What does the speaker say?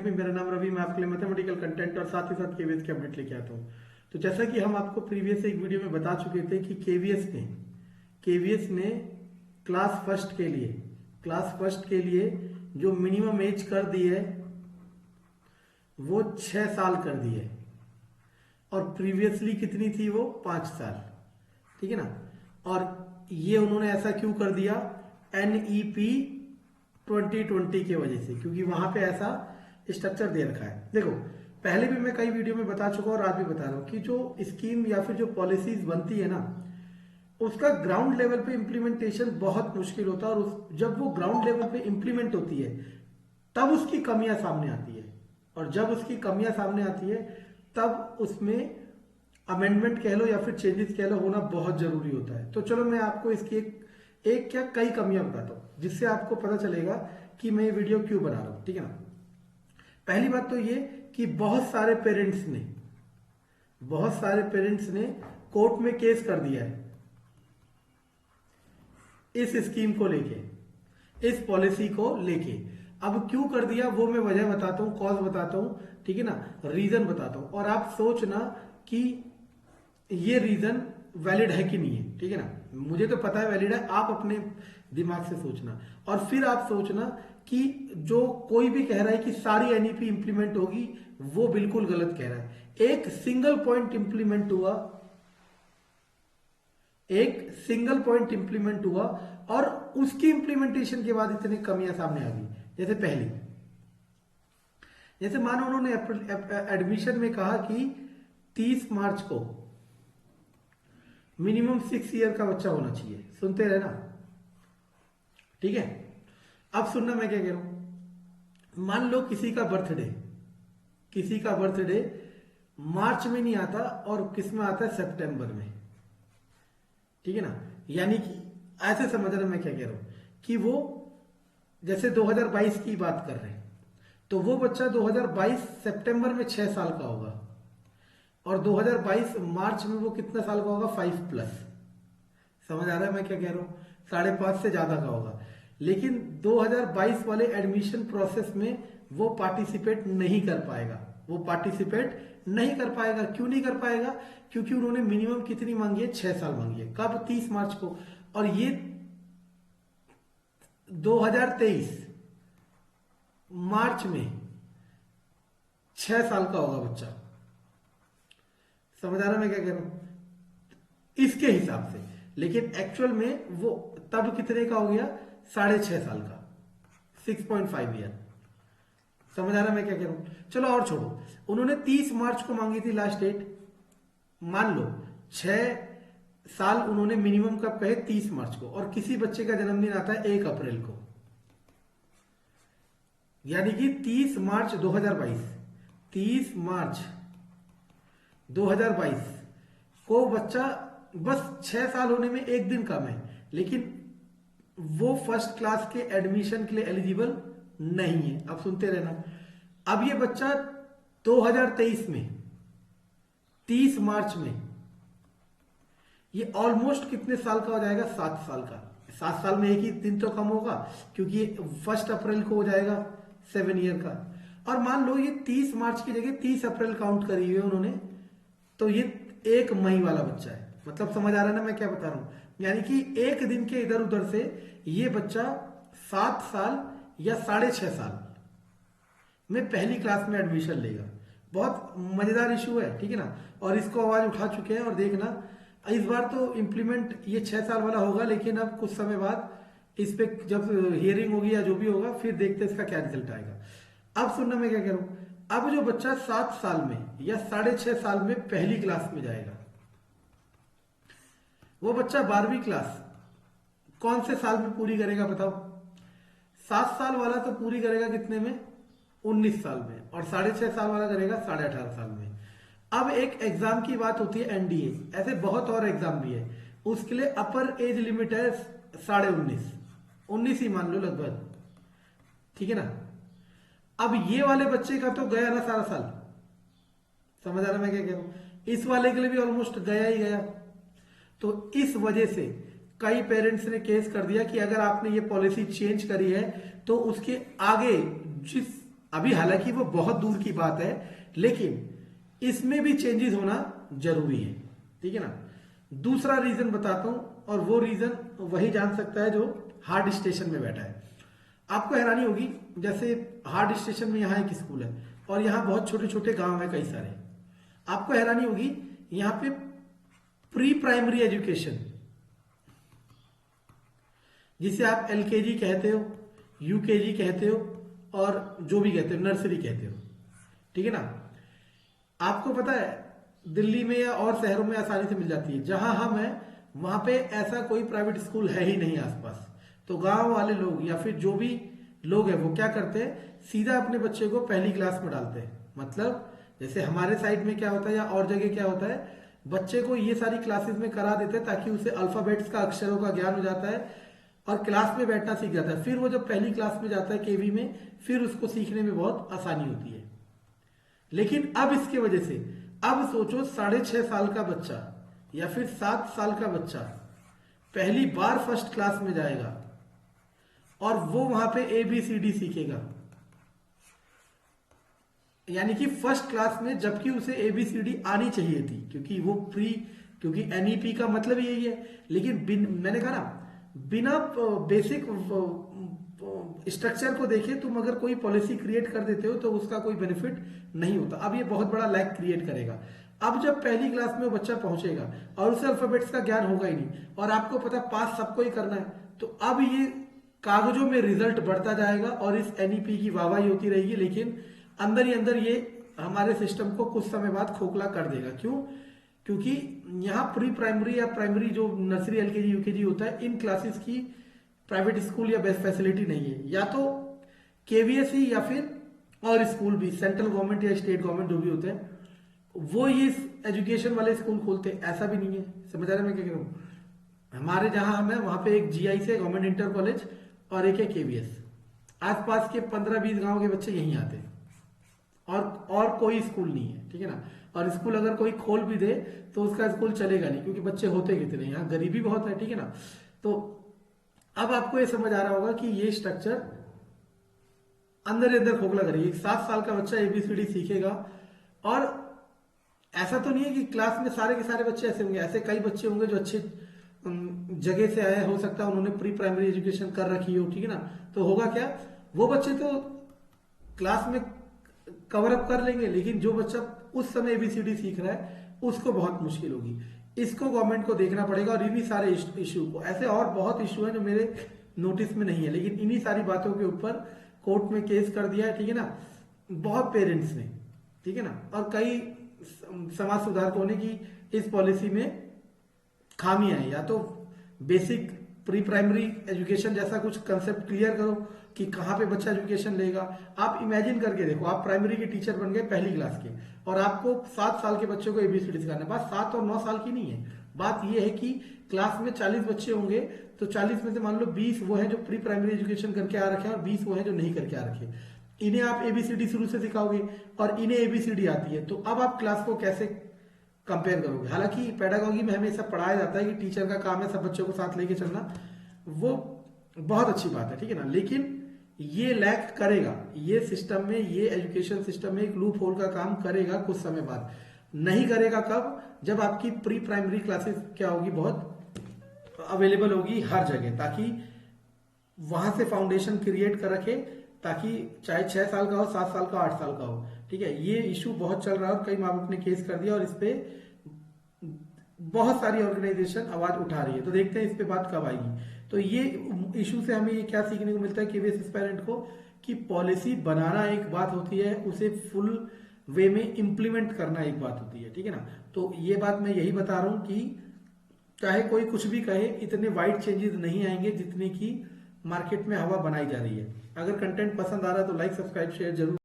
Academy. मेरा नाम रवि, मैं आपके लिए मैथमेटिकल कंटेंट और साथ ही साथ केवीएस की अपडेट लेके आता हूँ। तो जैसा कि हम आपको प्रीवियस एक वीडियो में बता चुके थे कि केवीएस ने क्लास फर्स्ट के लिए जो मिनिमम एज कर दी है वो 6 साल कर दी है, और प्रीवियसली कितनी थी वो 5 साल। ठीक है ना। और ये उन्होंने ऐसा क्यों कर दिया? NEP 2020 की वजह से, क्योंकि वहां पे ऐसा स्ट्रक्चर दे रखा है। देखो, पहले भी मैं कई वीडियो में बता चुका हूं और आज भी बता रहा हूं कि जो स्कीम या फिर जो पॉलिसीज बनती है ना, उसका ग्राउंड लेवल पे इम्प्लीमेंटेशन बहुत मुश्किल होता है, और जब वो ग्राउंड लेवल पे इम्प्लीमेंट होती है तब उसकी कमियां सामने आती है, और जब उसकी कमियां सामने आती है तब उसमें अमेंडमेंट कह लो या फिर चेंजेस कह लो होना बहुत जरूरी होता है। तो चलो मैं आपको इसकी एक क्या कई कमियां बताता हूं, जिससे आपको पता चलेगा कि मैं ये वीडियो क्यों बना रहा हूं। ठीक है ना। पहली बात तो ये कि बहुत सारे पेरेंट्स ने कोर्ट में केस कर दिया है इस स्कीम को लेके, इस पॉलिसी को लेके। अब क्यों कर दिया वो मैं वजह बताता हूं, कॉज बताता हूं, ठीक है ना, रीजन बताता हूं, और आप सोचना कि ये रीजन वैलिड है कि नहीं है। ठीक है ना। मुझे तो पता है वैलिड है, आप अपने दिमाग से सोचना, और फिर आप सोचना कि जो कोई भी कह रहा है कि सारी एनईपी इंप्लीमेंट होगी, वो बिल्कुल गलत कह रहा है। एक सिंगल पॉइंट इंप्लीमेंट हुआ और उसकी इंप्लीमेंटेशन के बाद इतनी कमियां सामने आ गई। जैसे मानो उन्होंने एडमिशन में कहा कि 30 मार्च को मिनिमम 6 ईयर का बच्चा होना चाहिए। सुनते रहना, ठीक है। अब सुनना मैं क्या कह रहा हूं। मान लो किसी का बर्थडे मार्च में नहीं आता और किस में आता है? सितंबर में। ठीक है ना। यानी कि ऐसे समझना मैं क्या कह रहा हूं कि वो जैसे 2022 की बात कर रहे हैं, तो वो बच्चा 2022 सितंबर में 6 साल का होगा, और 2022 मार्च में वो कितना साल का होगा? 5+। समझ आ रहा है मैं क्या कह रहा हूं? 5.5 से ज्यादा का होगा। लेकिन 2022 वाले एडमिशन प्रोसेस में वो पार्टिसिपेट नहीं कर पाएगा। क्यों नहीं कर पाएगा? क्योंकि उन्होंने मिनिमम कितनी मांगी है? 6 साल मांगी है। कब? 30 मार्च को। और ये 2023 मार्च में 6 साल का होगा बच्चा। समझ आ रहा मैं क्या कह रहा हूं? इसके हिसाब से। लेकिन एक्चुअल में वो तब कितने का हो गया? 6.5 साल का, 6.5 ईयर। समझ आ रहा मैं क्या कह रहा हूं? चलो और छोड़ो, उन्होंने 30 मार्च को मांगी थी लास्ट डेट। मान लो 6 साल उन्होंने मिनिमम कब कहे? 30 मार्च को। और किसी बच्चे का जन्मदिन आता है 1 अप्रैल को, यानी कि 30 मार्च 2022 को बच्चा, बस 6 साल होने में एक दिन कम है, लेकिन वो फर्स्ट क्लास के एडमिशन के लिए एलिजिबल नहीं है। अब सुनते रहना। अब ये बच्चा 2023 में 30 मार्च में ये ऑलमोस्ट कितने साल का हो जाएगा? 7 साल का। 7 साल में एक ही दिन तो कम होगा, क्योंकि 1 अप्रैल को हो जाएगा 7 ईयर का। और मान लो ये 30 मार्च की जगह 30 अप्रैल काउंट करी हुई है उन्होंने, तो ये 1 मई वाला बच्चा है। मतलब समझ आ रहा है ना मैं क्या बता रहा हूं? यानी कि एक दिन के इधर उधर से ये बच्चा 7 साल या 6.5 साल में पहली क्लास में एडमिशन लेगा। बहुत मजेदार इशू है, ठीक है ना। और इसको आवाज उठा चुके हैं, और देखना इस बार तो इम्प्लीमेंट ये 6 साल वाला होगा, लेकिन अब कुछ समय बाद इस पे जब हियरिंग होगी या जो भी होगा, फिर देखते हैं इसका क्या रिजल्ट आएगा। अब सुनना मैं क्या कह रहा हूं। अब जो बच्चा 7 साल में या 6.5 साल में पहली क्लास में जाएगा, वो बच्चा 12वीं क्लास कौन से साल में पूरी करेगा? बताओ। 7 साल वाला तो पूरी करेगा कितने में? 19 साल में। और 6.5 साल वाला करेगा 18.5 साल में। अब एक एग्जाम की बात होती है एनडीए, ऐसे बहुत और एग्जाम भी है, उसके लिए अपर एज लिमिट है 19.5 ही मान लो लगभग, ठीक है ना। अब ये वाले बच्चे का तो गया ना सारा साल। समझ आ रहा मैं क्या कह रहा हूं? इस वाले के लिए भी ऑलमोस्ट गया ही गया। तो इस वजह से कई पेरेंट्स ने केस कर दिया कि अगर आपने ये पॉलिसी चेंज करी है तो उसके आगे जिस अभी हालांकि वो बहुत दूर की बात है, लेकिन इसमें भी चेंजेस होना जरूरी है, ठीक है ना। दूसरा रीजन बताता हूं, और वो रीजन वही जान सकता है जो हार्ड स्टेशन में बैठा है। आपको हैरानी होगी, जैसे हार्ड स्टेशन में यहाँ एक स्कूल है और यहाँ बहुत छोटे छोटे गांव है कई सारे। आपको हैरानी होगी, यहाँ पे प्री प्राइमरी एजुकेशन, जिसे आप एलकेजी कहते हो, यूकेजी कहते हो, और जो भी कहते हो, नर्सरी कहते हो, ठीक है ना। आपको पता है दिल्ली में या और शहरों में आसानी से मिल जाती है। जहां हम हैं वहां पे ऐसा कोई प्राइवेट स्कूल है ही नहीं आसपास। तो गांव वाले लोग या फिर जो भी लोग हैं वो क्या करते हैं, सीधा अपने बच्चे को पहली क्लास में डालते हैं। मतलब जैसे हमारे साइड में क्या होता है या और जगह क्या होता है, बच्चे को ये सारी क्लासेस में करा देते हैं ताकि उसे अल्फाबेट्स का, अक्षरों का ज्ञान हो जाता है और क्लास में बैठना सीख जाता है। फिर वो जब पहली क्लास में जाता है केवी में, फिर उसको सीखने में बहुत आसानी होती है। लेकिन अब इसके वजह से, अब सोचो 6.5 साल का बच्चा या फिर 7 साल का बच्चा पहली बार फर्स्ट क्लास में जाएगा और वो वहां पे ABCD सीखेगा, यानी कि फर्स्ट क्लास में, जबकि उसे ABCD आनी चाहिए थी, क्योंकि वो क्योंकि NEP का मतलब यही है। लेकिन मैंने कहा ना, बिना बेसिक स्ट्रक्चर को देखे तुम अगर कोई पॉलिसी क्रिएट कर देते हो तो उसका कोई बेनिफिट नहीं होता। अब ये बहुत बड़ा लैग क्रिएट करेगा। अब जब पहली क्लास में वो बच्चा पहुंचेगा और उसे अल्फाबेट्स का ज्ञान होगा ही नहीं, और आपको पता पास सबको ही करना है, तो अब ये कागजों में रिजल्ट बढ़ता जाएगा और इस NEP की वाहवाही होती रहेगी, लेकिन अंदर ही अंदर ये हमारे सिस्टम को कुछ समय बाद खोखला कर देगा। क्यों? क्योंकि यहाँ प्री प्राइमरी या प्राइमरी जो नर्सरी, LKG, UKG होता है, इन क्लासेस की प्राइवेट स्कूल या बेस्ट फैसिलिटी नहीं है। या तो KVSE या फिर और स्कूल भी, सेंट्रल गवर्नमेंट या स्टेट गवर्नमेंट जो भी होते हैं, वो ये एजुकेशन वाले स्कूल खोलते हैं। ऐसा भी नहीं है। समझ आ रहा है मैं क्या कह रहा हूँ? हमारे जहां हम है वहां पे एक GI से गवर्नमेंट इंटर कॉलेज और एक है KVS। आसपास के 15-20 गांव के बच्चे यहीं आते हैं और कोई स्कूल नहीं है, ठीक है ना। और स्कूल अगर कोई खोल भी दे तो उसका स्कूल चलेगा नहीं, क्योंकि बच्चे होते कितने, यहाँ गरीबी बहुत है, ठीक है ना। तो अब आपको ये समझ आ रहा होगा कि ये स्ट्रक्चर अंदर ही अंदर खोखला करेगी। 7 साल का बच्चा ABCD सीखेगा, और ऐसा तो नहीं है कि क्लास में सारे के सारे बच्चे ऐसे होंगे। ऐसे कई बच्चे होंगे जो अच्छे जगह से आए, हो सकता है उन्होंने प्री प्राइमरी एजुकेशन कर रखी हो, ठीक है ना। तो होगा क्या, वो बच्चे तो क्लास में कवर अप कर लेंगे, लेकिन जो बच्चा उस समय ABCD सीख रहा है उसको बहुत मुश्किल होगी। इसको गवर्नमेंट को देखना पड़ेगा, और इन्हीं सारे इशू को, ऐसे और बहुत इशू है जो मेरे नोटिस में नहीं है, लेकिन इन्हीं सारी बातों के ऊपर कोर्ट में केस कर दिया है, ठीक है ना, बहुत पेरेंट्स ने, ठीक है ना। और कई समाज सुधारकों ने कि इस पॉलिसी में खामियां हैं। या तो बेसिक प्री प्राइमरी एजुकेशन जैसा कुछ कंसेप्ट क्लियर करो कि कहाँ पे बच्चा एजुकेशन लेगा। आप इमेजिन करके देखो, आप प्राइमरी के टीचर बन गए पहली क्लास के, और आपको 7 साल के बच्चों को ABCD सिखाना है। बात 7 और 9 साल की नहीं है, बात यह है कि क्लास में 40 बच्चे होंगे, तो 40 में से मान लो 20 वो हैं जो प्री प्राइमरी एजुकेशन करके आ रखे हैं और 20 वो हैं जो नहीं करके आ रखे। इन्हें आप ABCD शुरू से सिखाओगे और इन्हें ABCD आती है, तो अब आप क्लास को कैसे कंपेयर करोगे? हालांकि पेडागॉजी में हमें सब पढ़ाया जाता है कि टीचर का काम है सब बच्चों को साथ लेके चलना, वो बहुत अच्छी बात है, ठीक है ना। लेकिन ये लैक करेगा, ये सिस्टम में, ये एजुकेशन सिस्टम में एक लूप होल का काम करेगा कुछ समय बाद। नहीं करेगा कब? जब आपकी प्री प्राइमरी क्लासेस क्या होगी, बहुत अवेलेबल होगी हर जगह, ताकि वहां से फाउंडेशन क्रिएट कर रखे, ताकि चाहे 6 साल का हो, 7 साल का, 8 साल का हो, ठीक है। ये इशू बहुत चल रहा है और कई माँ बाप ने केस कर दिया और इस पे बहुत सारी ऑर्गेनाइजेशन आवाज उठा रही है। तो देखते हैं इस पे बात कब आएगी। तो ये इशू से हमें ये क्या सीखने को मिलता है KVS एस्पायरेंट को, कि पॉलिसी बनाना एक बात होती है, उसे फुल वे में इंप्लीमेंट करना एक बात होती है, ठीक है ना। तो ये बात मैं यही बता रहा हूं कि चाहे कोई कुछ भी कहे, इतने वाइड चेंजेस नहीं आएंगे जितने की मार्केट में हवा बनाई जा रही है। अगर कंटेंट पसंद आ रहा है तो लाइक, सब्सक्राइब, शेयर जरूर